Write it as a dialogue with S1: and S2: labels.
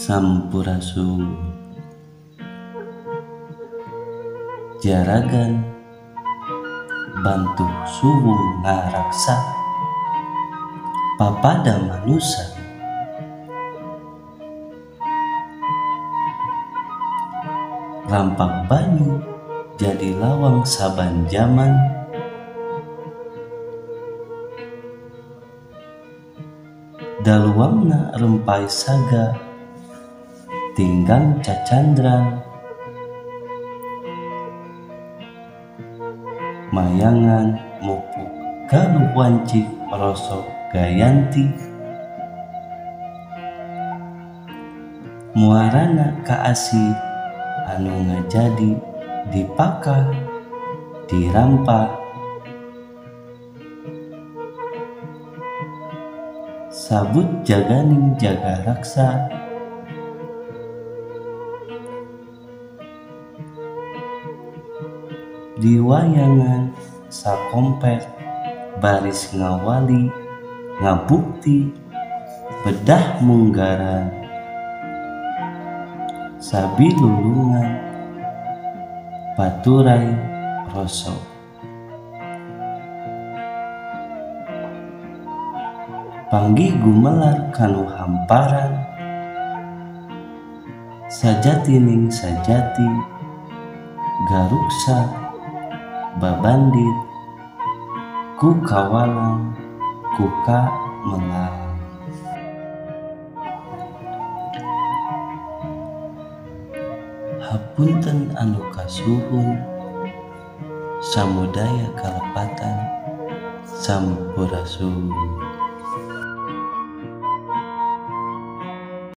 S1: Sampurasun. Jaragan bantu subuh ngaraksa papada manusia, rampak banyu jadi lawang saban zaman, daluangna rempai saga tinggang cacandra, mayangan mupuk galuh wancik rosok gayanti, muarana kaasih anu ngajadi dipaka dirampa, sabut jaganing jaga raksa, diwayangan sakompet baris ngawali ngabukti bedah munggaran, sabi lulungan paturai rosok, panggih gumelar kanu hamparan, sajatining sajati garuksa babandit ku kawalang kuka melang. Hapunten anu kasuhun, samudaya kalepatan. Sampurasun.